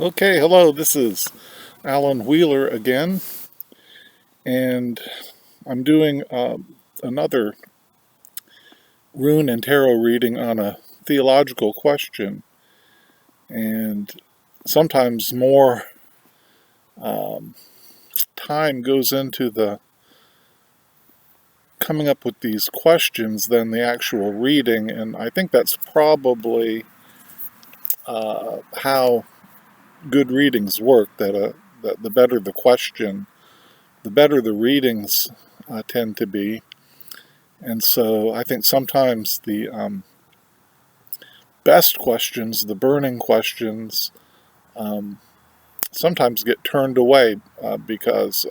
Okay, hello, this is Alan Wheeler again, and I'm doing another rune and tarot reading on a theological question, and sometimes more um, time goes into the coming up with these questions than the actual reading, and I think that's probably how good readings work, that the better the question, the better the readings tend to be. And so I think sometimes the best questions, the burning questions, um, sometimes get turned away because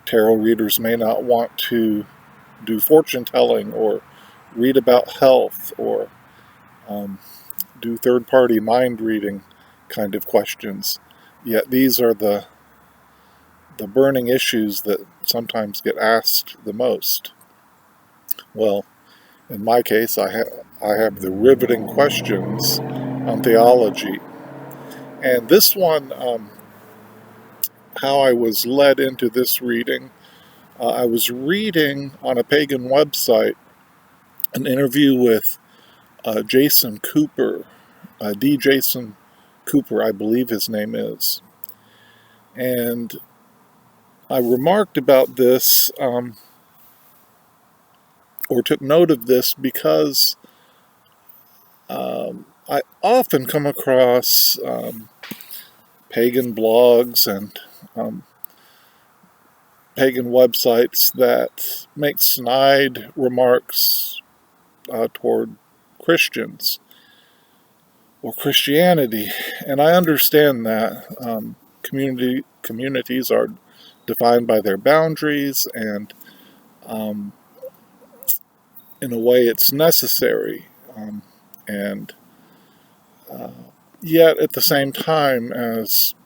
tarot readers may not want to do fortune telling or read about health or um, do third party mind reading kind of questions. Yet these are the burning issues that sometimes get asked the most. Well, in my case, I have the riveting questions on theology. And this one, how I was led into this reading, I was reading on a pagan website an interview with Jason Cooper, D. Jason Cooper, I believe his name is. And I remarked about this, or took note of this, because I often come across pagan blogs and um, pagan websites that make snide remarks toward Christians or Christianity, and I understand that communities are defined by their boundaries, and um, in a way, it's necessary, and uh, yet at the same time as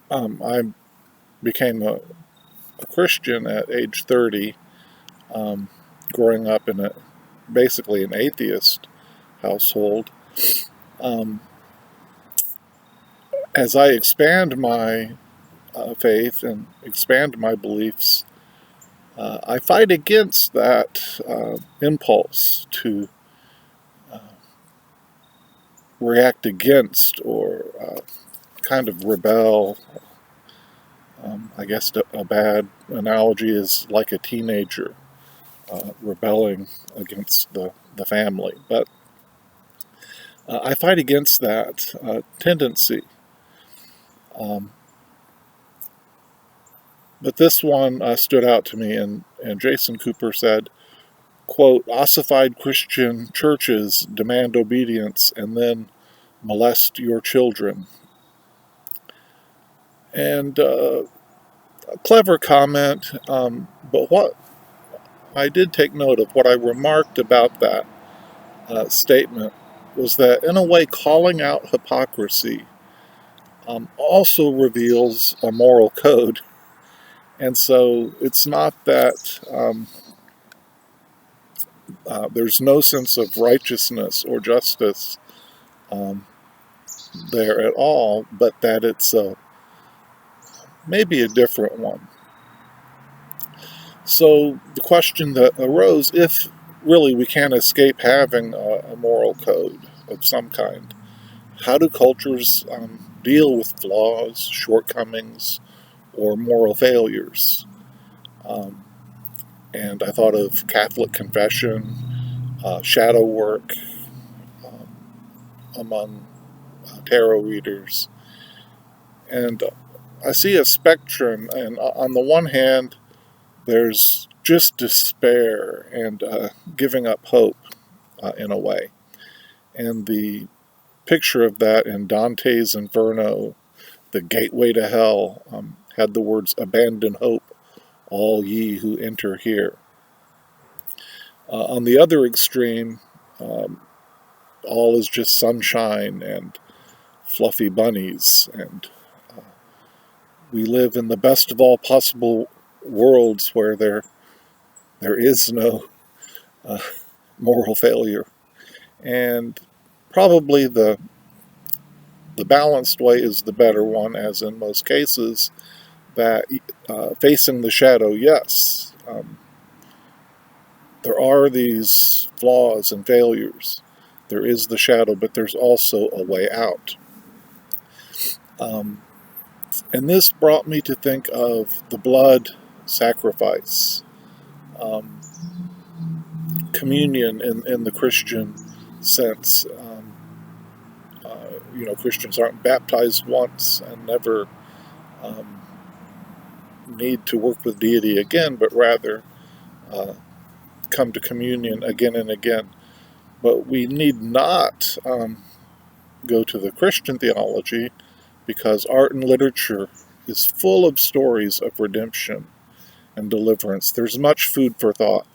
I became a Christian at age 30, um, growing up in basically an atheist household. Um, as I expand my faith and expand my beliefs, I fight against that impulse to uh, react against or kind of rebel. I guess a bad analogy is like a teenager rebelling against the family. But I fight against that tendency. Um, but this one stood out to me, and Jason Cooper said, quote, ossified Christian churches demand obedience and then molest your children. And a clever comment, but what I did take note of, what I remarked about that statement was that, in a way, calling out hypocrisy also reveals a moral code. And so it's not that there's no sense of righteousness or justice um, there at all, but that it's maybe a different one. So the question that arose, if really we can't escape having a moral code of some kind, how do cultures deal with flaws, shortcomings, or moral failures? Um, and I thought of Catholic confession, shadow work um, among tarot readers. And I see a spectrum, and on the one hand, there's just despair and giving up hope in a way. And the picture of that in Dante's Inferno, the gateway to hell, had the words, abandon hope, all ye who enter here. On the other extreme, um, all is just sunshine and fluffy bunnies, and we live in the best of all possible worlds where there is no uh, moral failure. And probably The balanced way is the better one, as in most cases, that facing the shadow, yes, there are these flaws and failures. There is the shadow, but there's also a way out. And this brought me to think of the blood sacrifice, um, communion in the Christian sense. Christians aren't baptized once and never um, need to work with deity again, but rather uh, come to communion again and again. But we need not go to the Christian theology, because art and literature is full of stories of redemption and deliverance. There's much food for thought.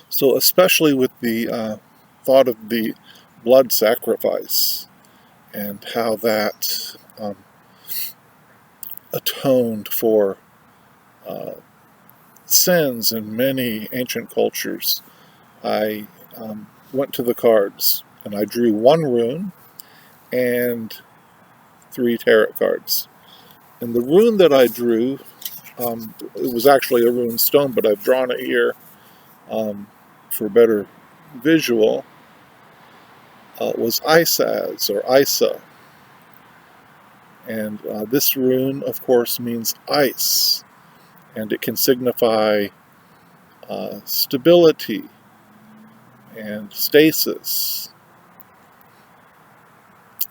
So, especially with the thought of the blood sacrifice and how that atoned for uh, sins in many ancient cultures, I went to the cards and I drew one rune and 3 tarot cards. And the rune that I drew, it was actually a rune stone, but I've drawn it here for better visual, was Isaz or Isa. And this rune, of course, means ice, and it can signify stability and stasis.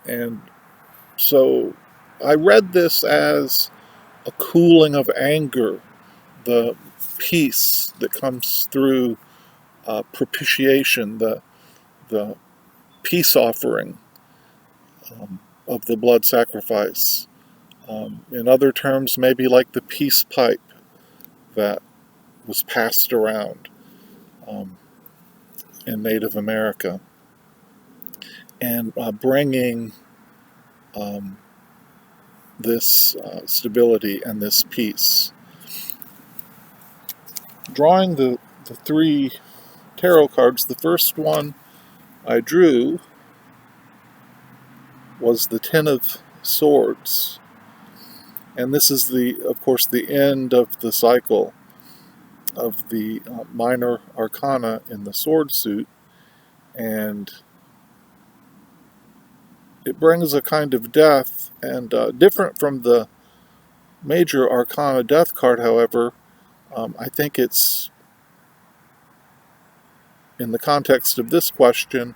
And so I read this as a cooling of anger, the peace that comes through propitiation, the peace offering of the blood sacrifice. In other terms, maybe like the peace pipe that was passed around um, in Native America, and bringing this stability and this peace. Drawing the 3 tarot cards, the first one I drew was the Ten of Swords. And this is, of course, the end of the cycle of the minor arcana in the sword suit. And it brings a kind of death, and different from the major arcana death card, however, I think it's, in the context of this question,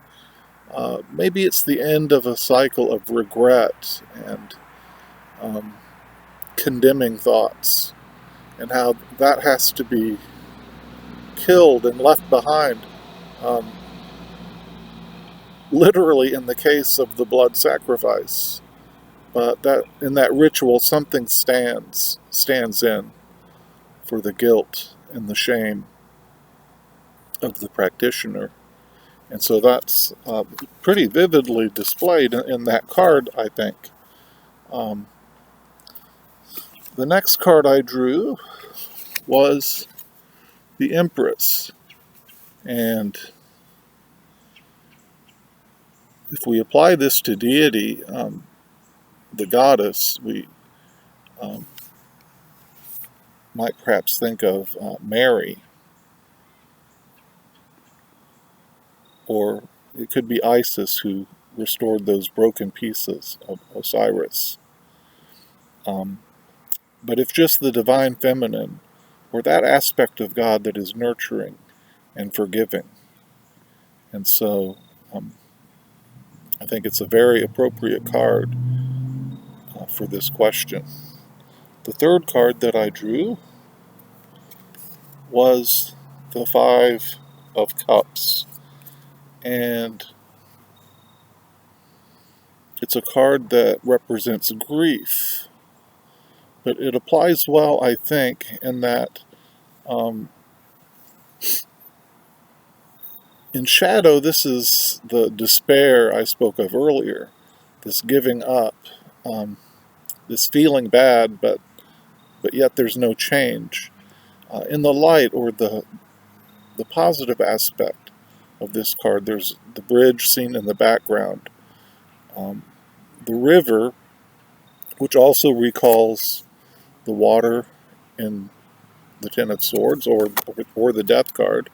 maybe it's the end of a cycle of regret and um, condemning thoughts, and how that has to be killed and left behind. Um, Literally, in the case of the blood sacrifice, but that in that ritual, something stands in for the guilt and the shame of the practitioner. And so that's pretty vividly displayed in that card, I think. Um, the next card I drew was the Empress. And if we apply this to deity, the goddess, we um, might perhaps think of Mary, or it could be Isis, who restored those broken pieces of Osiris. Um, but if just the divine feminine, or that aspect of God that is nurturing and forgiving. And so I think it's a very appropriate card for this question. The third card that I drew was the Five of Cups. And it's a card that represents grief. But it applies well, I think, in that in shadow, this is the despair I spoke of earlier, this giving up, this feeling bad, but yet there's no change. In the light, or the positive aspect of this card, there's the bridge seen in the background, the river, which also recalls the water in the Ten of Swords or the Death card,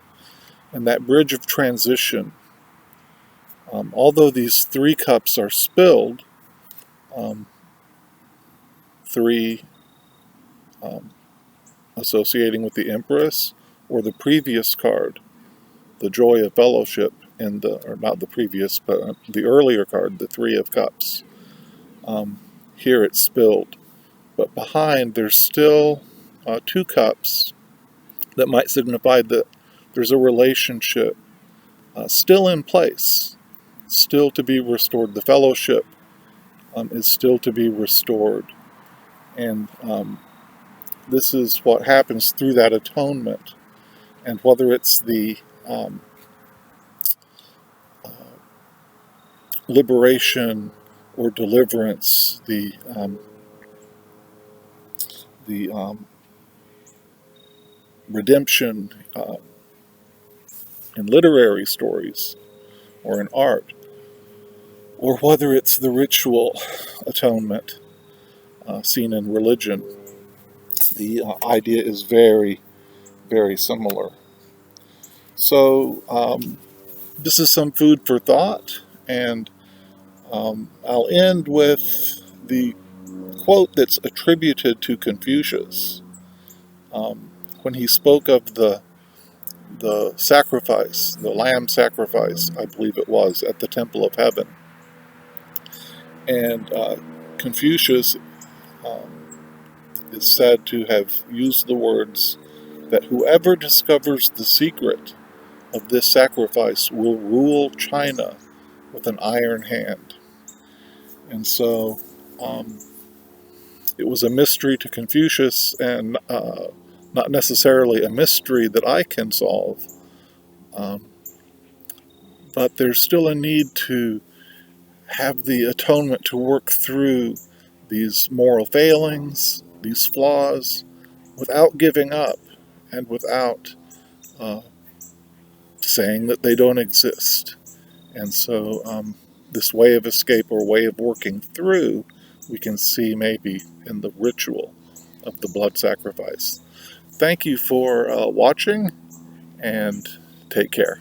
and that bridge of transition. Although these three cups are spilled, um, three associating with the Empress, or the previous card, the Joy of Fellowship, or not the previous, but the earlier card, the Three of Cups. Here it's spilled, but behind there's still two cups that might signify that there's a relationship still in place, still to be restored. The fellowship is still to be restored. And this is what happens through that atonement. And whether it's the liberation or deliverance, the redemption in literary stories or in art, or whether it's the ritual atonement seen in religion, the idea is very, very similar. So this is some food for thought, and I'll end with the quote that's attributed to Confucius when he spoke of the sacrifice, the lamb sacrifice, I believe it was, at the Temple of Heaven. And Confucius is said to have used the words that whoever discovers the secret of this sacrifice will rule China with an iron hand. And so it was a mystery to Confucius, and not necessarily a mystery that I can solve. But there's still a need to have the atonement to work through these moral failings, these flaws, without giving up and without saying that they don't exist. And so this way of escape or way of working through, we can see maybe in the ritual of the blood sacrifice. Thank you for watching, and take care.